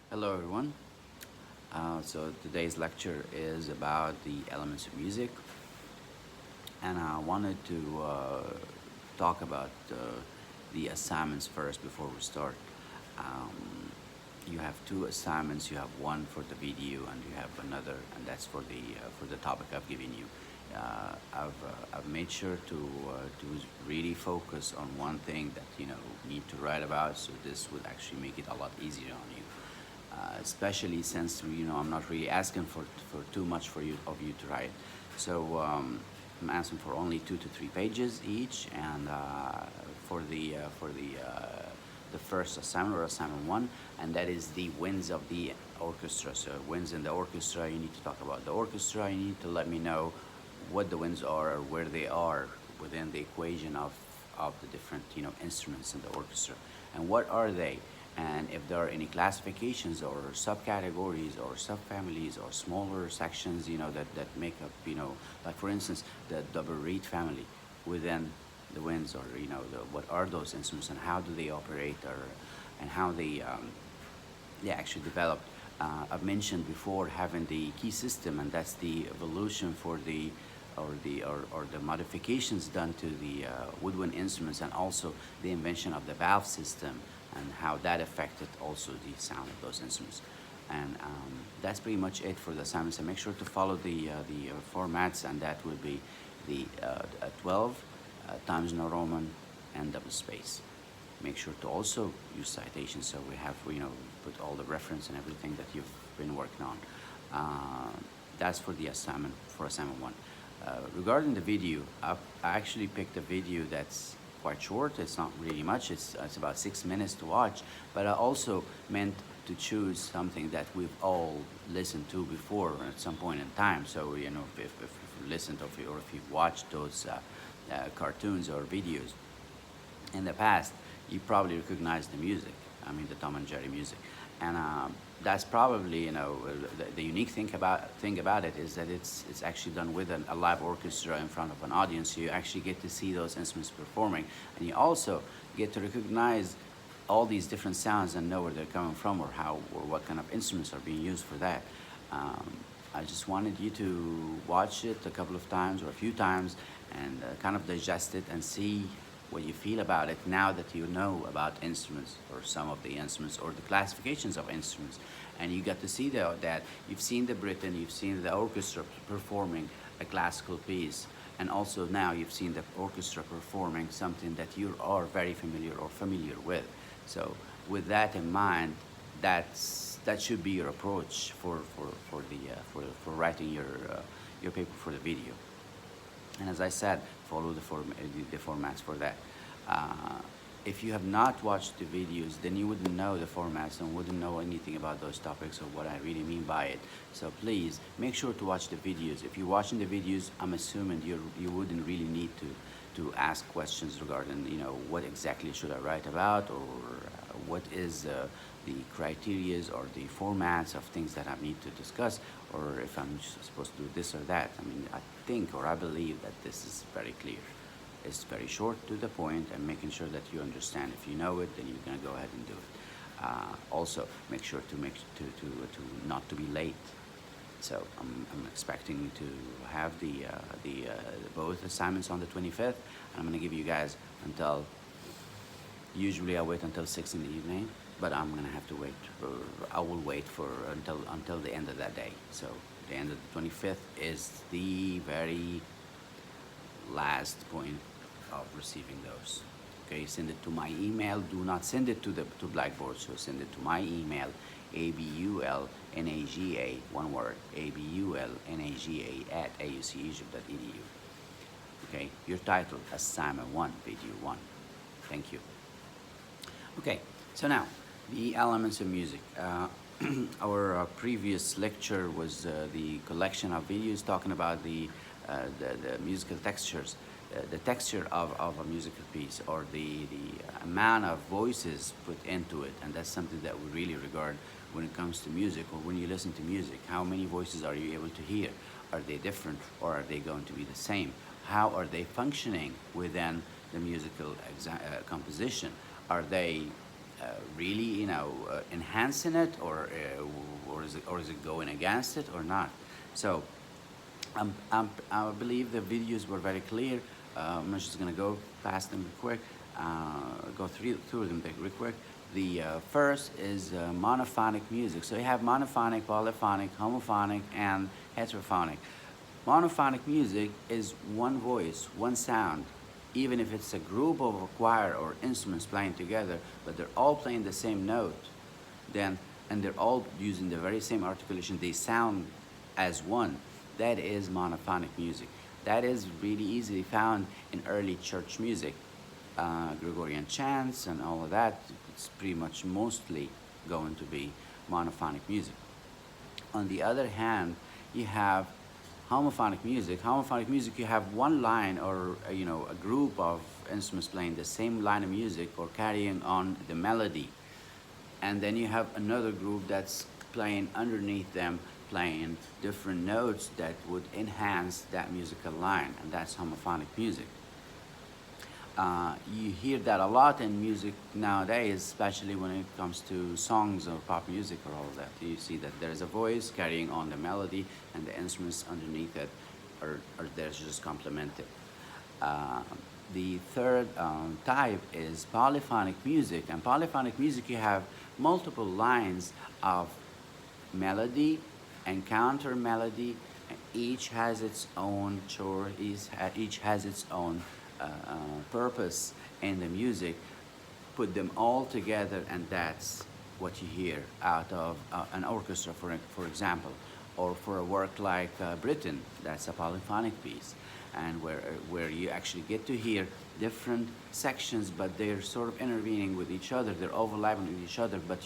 Hello everyone. So today's lecture is about the elements of music, and I wanted to talk about the assignments first before we start. Um, you have two assignments. You have one for the video, and you have another, and that's for the topic I've given you. I've made sure to really focus on one thing that need to write about, so this would actually make it a lot easier on you. Especially since I'm not really asking for too much of you to write. So I'm asking for only 2 to 3 pages each, and for the first assignment or assignment one, and that is the winds of the orchestra. So winds in the orchestra, you need to talk about the orchestra. You need to let me know what the winds are or where they are within the equation of the different instruments in the orchestra, and what are they, and if there are any classifications or subcategories or subfamilies or smaller sections that make up, like for instance the double reed family within the winds, or what are those instruments and how do they operate, or and how they actually developed. I've mentioned before having the key system, and that's the evolution for the or the modifications done to the woodwind instruments, and also the invention of the valve system and how that affected also the sound of those instruments. And that's pretty much it for the assignments. And make sure to follow the formats, and that will be the 12 Times New Roman and double space. Make sure to also use citations, so we have put all the reference and everything that you've been working on. That's for the assignment, for assignment one. Regarding the video, I actually picked a video that's quite short. It's not really much. It's about 6 minutes to watch. But I also meant to choose something that we've all listened to before at some point in time. So if you listened, or if you've watched those cartoons or videos in the past, you probably recognize the music. I mean, the Tom and Jerry music, and that's probably the unique thing about it is that it's actually done with a live orchestra in front of an audience. So you actually get to see those instruments performing, and you also get to recognize all these different sounds and know where they're coming from, or how or what kind of instruments are being used for that. Um, I just wanted you to watch it a couple of times or a few times, and kind of digest it and see what you feel about it now that you know about instruments, or some of the instruments, or the classifications of instruments. And you got to see that you've seen the Britain, you've seen the orchestra performing a classical piece, and also now you've seen the orchestra performing something that you are very familiar with. So with that in mind, that should be your approach for writing your paper for the video. And as I said, follow the formats for that. Uh, if you have not watched the videos, then you wouldn't know the formats and wouldn't know anything about those topics or what I really mean by it. So please make sure to watch the videos. If you're watching the videos, I'm assuming you wouldn't really need to ask questions regarding what exactly should I write about, or what is the criterias or the formats of things that I need to discuss, or if I'm supposed to do this or that. I mean, I think, or I believe that this is very clear. It's very short, to the point, and making sure that you understand. If you know it, then you're gonna go ahead and do it. Also, make sure to not to be late. So I'm expecting to have the both assignments on the 25th, and I'm gonna give you guys until. Usually I wait until 6 in the evening, but I'm gonna have to wait. I will wait for until the end of that day. So the end of the 25th is the very last point of receiving those. Okay, send it to my email. Do not send it to Blackboard. So send it to my email, abulnaga, one word, abulnaga at aucegypt.edu. Okay, your title, assignment 1, video 1. Thank you. Okay, so now the elements of music. Our previous lecture was the collection of videos talking about the musical textures, the texture of a musical piece, or the amount of voices put into it, and that's something that we really regard when it comes to music, or when you listen to music. How many voices are you able to hear? Are they different, or are they going to be the same? How are they functioning within the musical composition? Are they really, enhancing it, or is it going against it or not? So I believe the videos were very clear. I'm just gonna go past them real quick, go through them real quick. The first is monophonic music. So you have monophonic, polyphonic, homophonic, and heterophonic. Monophonic music is one voice, one sound, even if it's a group of a choir or instruments playing together, but they're all playing the same note, then, and they're all using the very same articulation, they sound as one. That is monophonic music. That is really easily found in early church music, Gregorian chants and all of that. It's pretty much mostly going to be monophonic music. On the other hand, you have homophonic music. Homophonic music, you have one line, or a group of instruments playing the same line of music or carrying on the melody, and then you have another group that's playing underneath them, playing different notes that would enhance that musical line, and that's homophonic music. You hear that a lot in music nowadays, especially when it comes to songs or pop music or all of that. You see that there is a voice carrying on the melody, and the instruments underneath it are there to just complement it. The third type is polyphonic music. And polyphonic music, you have multiple lines of melody and counter melody. And each has its own chore, each has its own purpose in the music. Put them all together, and that's what you hear out of an orchestra, for example, or for a work like Britain. That's a polyphonic piece, and where you actually get to hear different sections, but they're sort of intervening with each other. They're overlapping with each other, but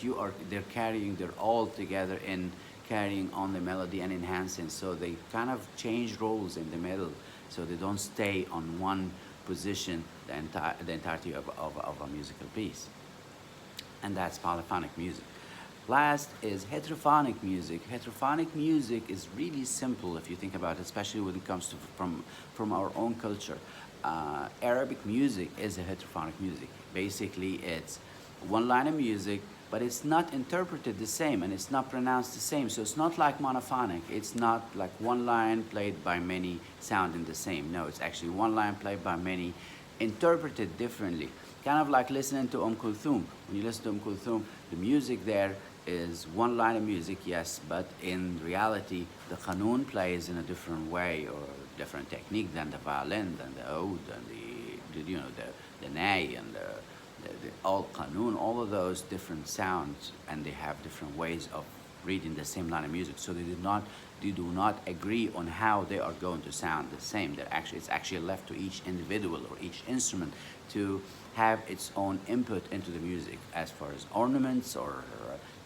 they're all together in carrying on the melody and enhancing. So they kind of change roles in the middle, so they don't stay on one position the entirety of a musical piece. And that's polyphonic music. Last is heterophonic music. Heterophonic music is really simple if you think about it, especially when it comes to from our own culture. Arabic music is a heterophonic music. Basically, it's one line of music, but it's not interpreted the same, and it's not pronounced the same. So it's not like monophonic. It's not like one line played by many sounding the same. No, it's actually one line played by many, interpreted differently. Kind of like listening to Kulthum. When you listen to Kulthum, the music there is one line of music, yes, but in reality, the qanun plays in a different way or different technique than the violin, than the oud, and the ney, and the all qanun, all of those different sounds, and they have different ways of reading the same line of music. So they do not agree on how they are going to sound the same. It's actually left to each individual or each instrument to have its own input into the music, as far as ornaments or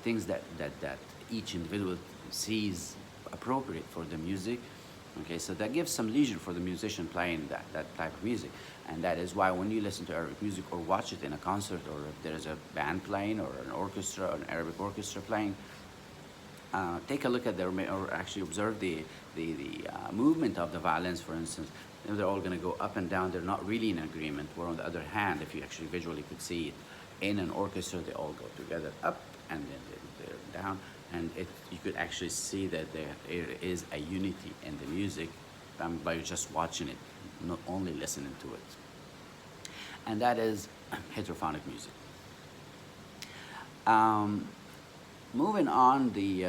things that each individual sees appropriate for the music. Okay, so that gives some leisure for the musician playing that type of music. And that is why when you listen to Arabic music or watch it in a concert, or if there's a band playing or an orchestra, or an Arabic orchestra playing, take a look at or actually observe the movement of the violins, for instance. They're all going to go up and down. They're not really in agreement. Where on the other hand, if you actually visually could see it in an orchestra, they all go together up, and then they're down. And you could actually see that there is a unity in the music by just watching it, not only listening to it. And that is heterophonic music. Moving on, the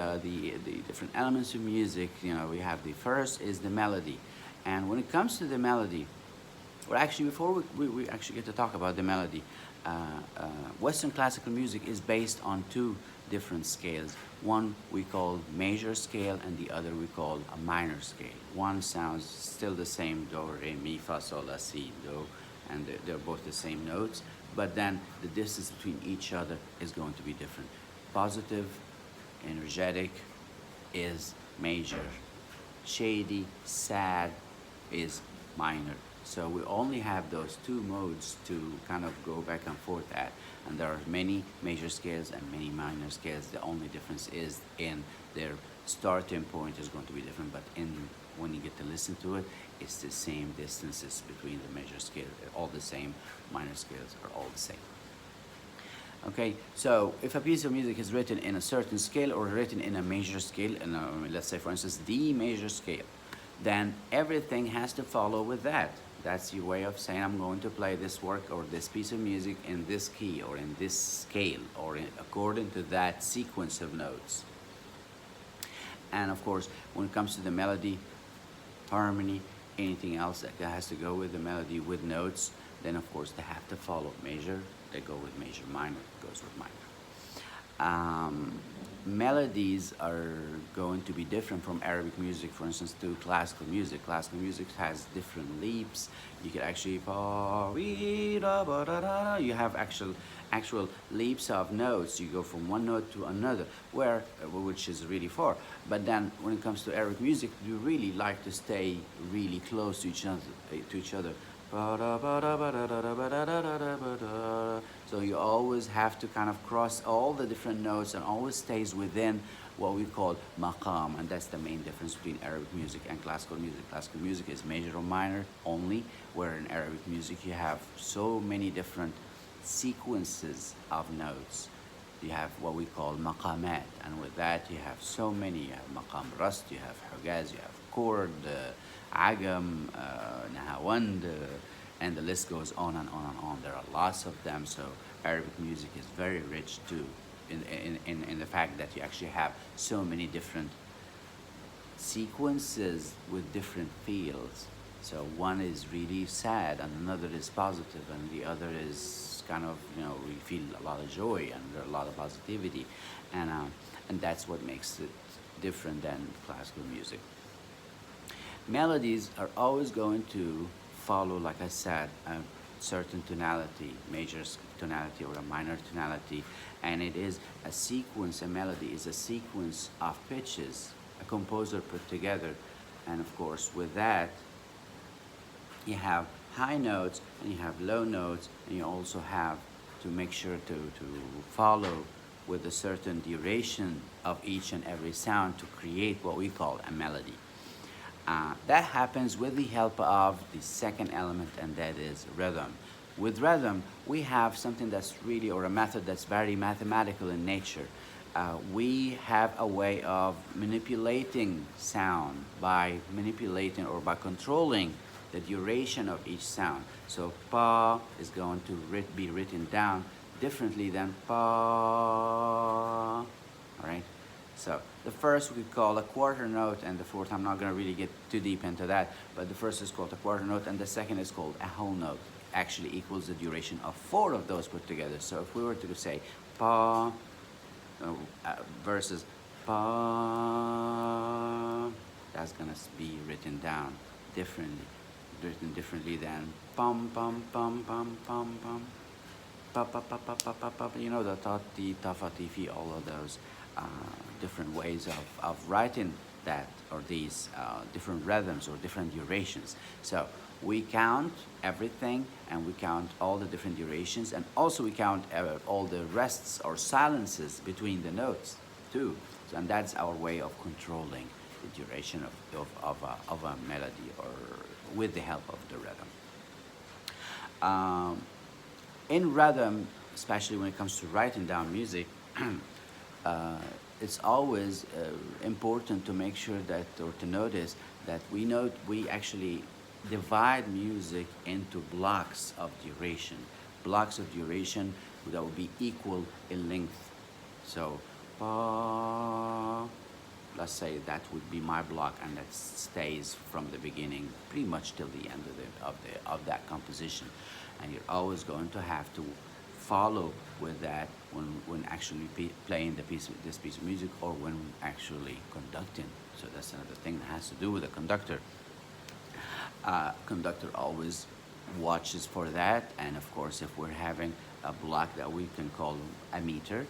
different elements of music, we have the first is the melody. And when it comes to the melody, well, actually, before we actually get to talk about the melody, Western classical music is based on two different scales. One we call major scale, and the other we call a minor scale. One sounds still the same, do, re, mi, fa, sol, la, si, do, and they're both the same notes, but then the distance between each other is going to be different. Positive, energetic is major. Shady, sad is minor. So we only have those two modes to kind of go back and forth at. And there are many major scales and many minor scales. The only difference is in their starting point is going to be different, but when you get to listen to it, it's the same distances between the major scale. They're all the same. Minor scales are all the same. Okay, so if a piece of music is written in a certain scale or written in a major scale, in a, let's say for instance D major scale, then everything has to follow with that. That's your way of saying I'm going to play this work or this piece of music in this key or in this scale or according to that sequence of notes. And of course, when it comes to the melody, harmony, anything else that has to go with the melody with notes, then of course they have to follow major, they go with major, minor goes with minor. Melodies are going to be different from Arabic music, for instance, to classical music. Classical music has different leaps. You can actually you have actual leaps of notes. You go from one note to another, which is really far. But then when it comes to Arabic music, you really like to stay really close to each other. So you always have to kind of cross all the different notes and always stays within what we call maqam, and that's the main difference between Arabic music and classical music. Classical music is major or minor only, where in Arabic music you have so many different sequences of notes. You have what we call maqamat, and with that you have so many. You have maqam rast, you have hujaz, you have chord, agam, nahawand, and the list goes on and on and on. There are lots of them, so Arabic music is very rich too in the fact that you actually have so many different sequences with different feels. So one is really sad and another is positive and the other is kind of, we feel a lot of joy and a lot of positivity, and that's what makes it different than classical music. Melodies are always going to follow, like I said, a certain tonality, major tonality or a minor tonality, and it is a sequence. A melody is a sequence of pitches a composer put together, and of course with that you have high notes and you have low notes, and you also have to make sure to follow with a certain duration of each and every sound to create what we call a melody. That happens with the help of the second element, and that is rhythm. With rhythm, we have something that's really, or a method that's very mathematical in nature. We have a way of manipulating sound by manipulating or by controlling the duration of each sound. So pa is going to be written down differently than pa. All right. So the first we call a quarter note, and the fourth, I'm not going to really get too deep into that, but the first is called a quarter note, and the second is called a whole note. Actually equals the duration of four of those put together. So if we were to say pa versus pa, that's going to be written down differently, than pum pum pum pum pum pum. Pa, pa, pa, pa, pa, pa, pa, the tati, tafatifi, all of those different ways of writing that, or these different rhythms or different durations. So we count everything, and we count all the different durations, and also we count all the rests or silences between the notes too. So, and that's our way of controlling the duration of a melody, or with the help of the rhythm. In rhythm, especially when it comes to writing down music, it's always important to make sure that, or to notice that we actually divide music into blocks of duration. Blocks of duration that will be equal in length. So, let's say that would be my block, and that stays from the beginning pretty much till the end of that composition. And you're always going to have to follow with that when actually playing this piece of music, or when actually conducting. So that's another thing that has to do with the conductor. Conductor always watches for that, and of course if we're having a block that we can call a meter,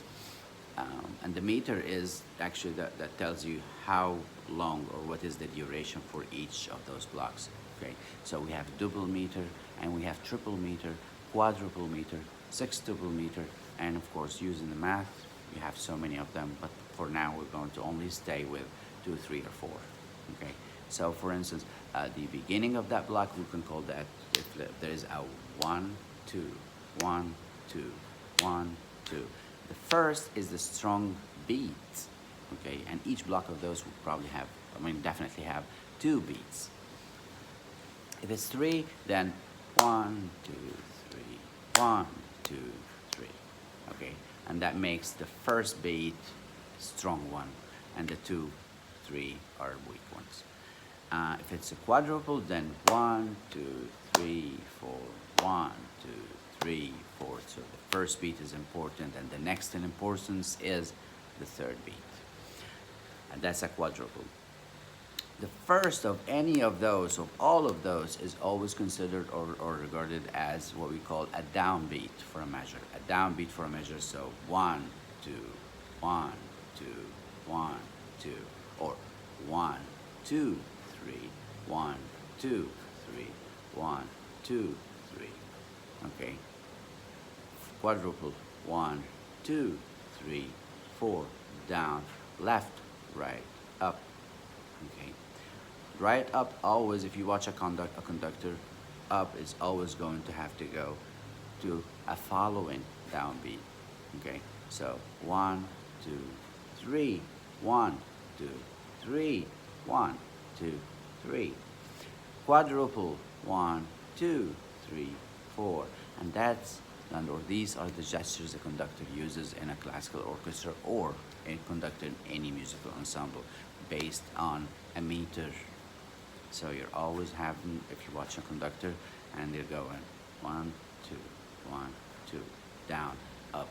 and the meter is actually that tells you how long or what is the duration for each of those blocks. Okay, so we have double meter, and we have triple meter, quadruple meter, sextuple meter, and of course using the math we have so many of them, but for now we're going to only stay with 2, 3, or 4. Okay, so for instance, the beginning of that block, we can call that, if there is a 1, 2, 1, 2, 1, 2. The first is the strong beat, okay, and each block of those will probably have, definitely have 2 beats. If it's 3, then 1, 2, 3, 1, 2, 3, okay, and that makes the first beat strong one, and the 2, 3 are weak ones. If it's a quadruple, then 1, 2, 3, 4, 1, 2, 3, 4. So the first beat is important, and the next in importance is the third beat, and that's a quadruple. The first of any of those, of all of those, is always considered or regarded as what we call a downbeat for a measure. A downbeat for a measure, so 1, 2, 1, 2, 1, 2, or 1, 2, 3, 1, 2, 3, 1, 2, 3. Okay. Quadruple, 1, 2, 3, 4, down, left, right, up. Okay. Right up always, if you watch a conductor, up is always going to have to go to a following downbeat. Okay, so 1, 2, 3, 1, 2, 3, 1, 2, 3. Quadruple, 1, 2, 3, 4, and these are the gestures a conductor uses in a classical orchestra or a conductor in any musical ensemble based on a meter. So you're always having, if you watch a conductor, and they're going 1, 2, 1, 2, down, up,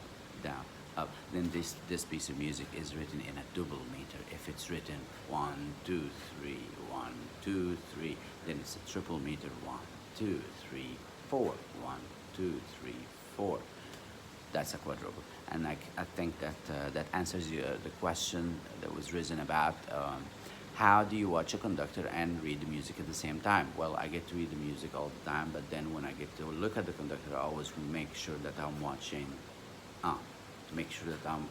then this piece of music is written in a double meter. If it's written 1, 2, 3, 1, 2, 3, then it's a triple meter. 1, 2, 3, 4, 1, 2, 3, 4. That's a quadruple, and I think that that answers the question that was risen about how do you watch a conductor and read the music at the same time? Well, I get to read the music all the time, but then when I get to look at the conductor, I always make sure that I'm watching, to make sure that I'm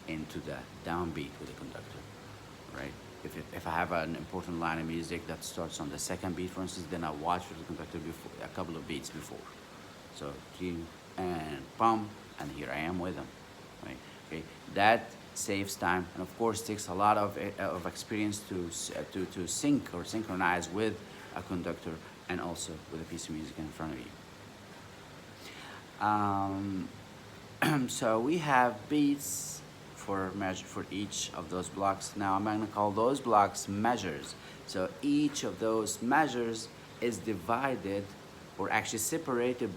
into the downbeat with the conductor, right? If I have an important line of music that starts on the second beat, for instance, then I watch for the conductor before, a couple of beats before. So, and pum, and here I am with them, right? Okay, that saves time, and of course takes a lot of experience to sync or synchronize with a conductor and also with a piece of music in front of you. So we have beats for each of those blocks. Now I'm going to call those blocks measures. So each of those measures is divided, or actually separated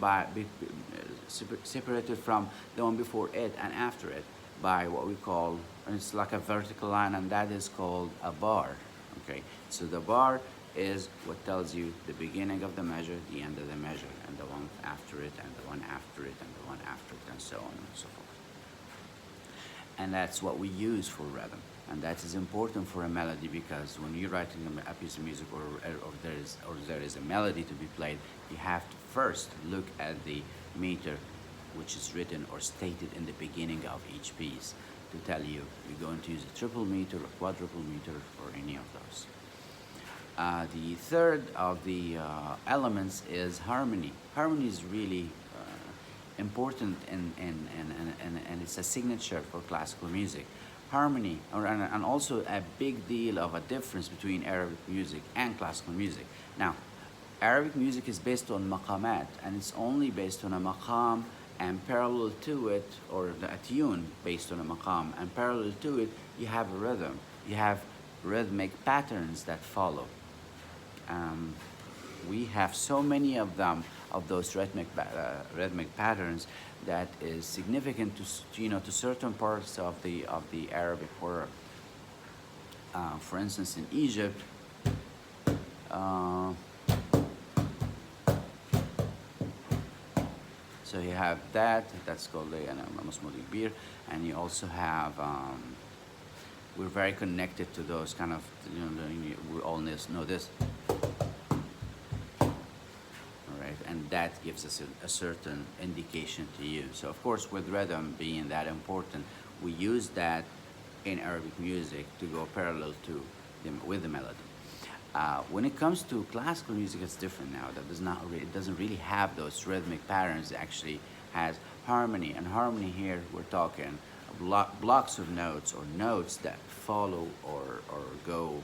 separated from the one before it and after it by what we call, and it's like a vertical line, and that is called a bar. Okay, so the bar is what tells you the beginning of the measure, the end of the measure, and the one after it, and the one after it, and the one after it, and so on and so forth. And that's what we use for rhythm, and that is important for a melody, because when you're writing a piece of music, or there is a melody to be played, you have to first look at the meter which is written or stated in the beginning of each piece to tell you you're going to use a triple meter, a quadruple meter, or any of those. The third of the elements is harmony. Harmony is really important, and it's a signature for classical music. Harmony, and also a big deal of a difference between Arabic music and classical music. Now, Arabic music is based on maqamat, and it's only based on a maqam, and parallel to it, or a tune based on a maqam, and parallel to it, you have a rhythm. You have rhythmic patterns that follow. We have so many of them, of those rhythmic patterns, that is significant to certain parts of the Arabic world. For instance, in Egypt, so you have that's called the Masmudi Bir, and you also have, we're very connected to those kind of, we all know this, alright, and that gives us a certain indication to you. So of course, with rhythm being that important, we use that in Arabic music to go parallel to with the melody. When it comes to classical music, it's different now. It doesn't really have those rhythmic patterns. It actually has Harmony, and harmony here we're talking blocks of notes or notes that follow or go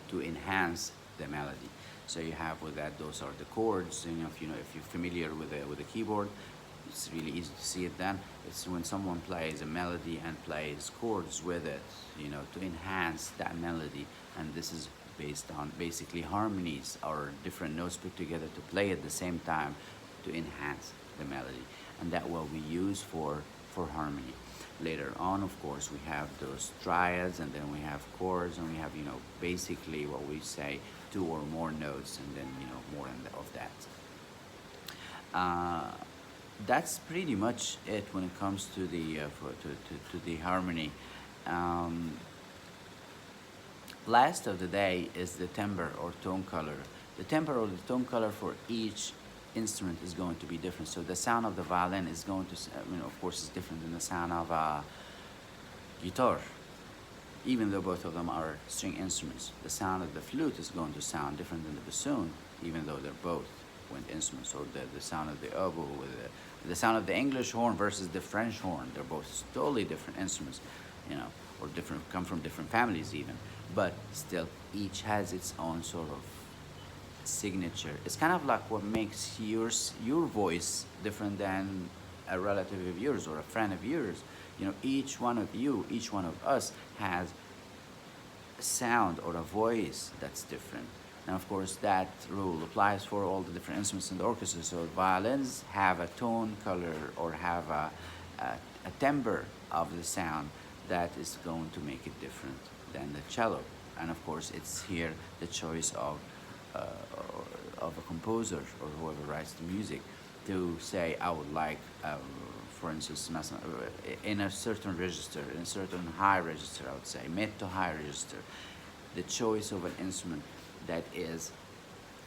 to enhance the melody. So you have with that, those are the chords. If you're familiar with the keyboard, it's really easy to see it. Then it's when someone plays a melody and plays chords with it, to enhance that melody. And this is based on basically harmonies or different notes put together to play at the same time to enhance the melody. And that what we use for harmony. Later on, of course, we have those triads, and then we have chords, and we have, basically what we say, two or more notes, and then, more of that. That's pretty much it when it comes to the to the harmony. Um, Last of the day is the timbre or tone color. The timbre or the tone color for each instrument is going to be different. So the sound of the violin is going to, of course, is different than the sound of a guitar, even though both of them are string instruments. The sound of the flute is going to sound different than the bassoon, even though they're both wind instruments. Or the sound of the oboe with the sound of the English horn versus the French horn. They're both totally different instruments, or different, come from different families even. But still, each has its own sort of signature. It's kind of like what makes your voice different than a relative of yours or a friend of yours. Each one of you, each one of us has a sound or a voice that's different. And of course, that rule applies for all the different instruments in the orchestra. So violins have a tone color or have a timbre of the sound that is going to make it different than the cello. And of course, it's here the choice uh, of a composer or whoever writes the music to say, I would like, for instance, in a certain register, in a certain high register, I would say, mid to high register, the choice of an instrument that is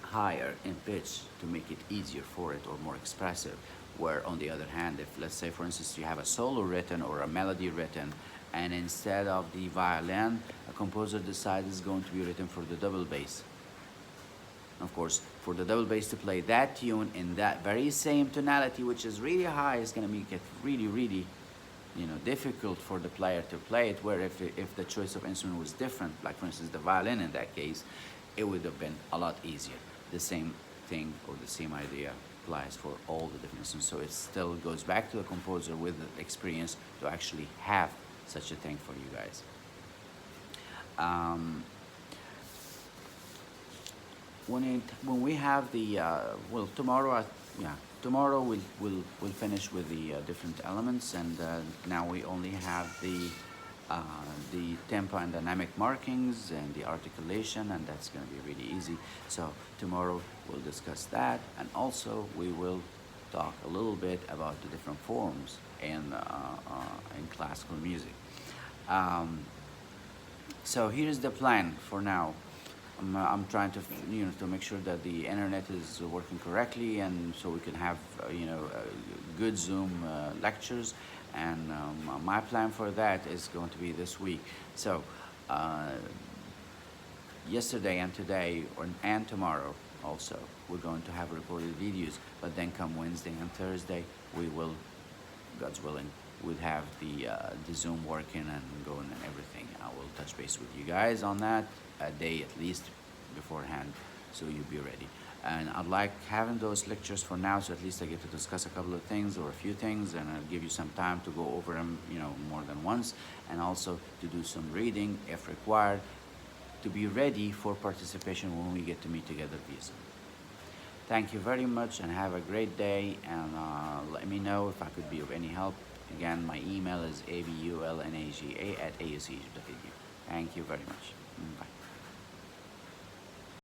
higher in pitch to make it easier for it or more expressive. Where on the other hand, if let's say for instance you have a solo written or a melody written, and instead of the violin, a composer decides it's going to be written for the double bass. Of course, for the double bass to play that tune in that very same tonality, which is really high, is going to make it really, really, difficult for the player to play it. Where if the choice of instrument was different, like for instance the violin in that case, it would have been a lot easier. The same thing or the same idea applies for all the different instruments. So it still goes back to the composer with the experience to actually have such a thing for you guys. When we have the tomorrow, tomorrow we'll finish with the different elements, and now we only have the tempo and dynamic markings and the articulation, and that's going to be really easy. So tomorrow we'll discuss that, and also we will talk a little bit about the different forms in classical music. So here's the plan for now. I'm trying to to make sure that the internet is working correctly, and so we can have good Zoom lectures. And my plan for that is going to be this week. So yesterday and today and tomorrow also we're going to have recorded videos. But then come Wednesday and Thursday we will, God's willing, we'll have the Zoom working and going and everything. I will touch base with you guys on that a day at least beforehand, so you'll be ready. And I'd like having those lectures for now, so at least I get to discuss a couple of things or a few things, and I'll give you some time to go over them, more than once, and also to do some reading if required, to be ready for participation when we get to meet together via Zoom. Thank you very much, and have a great day, and let me know if I could be of any help. Again, my email is abulnaga@auc.edu. Thank you very much. Bye.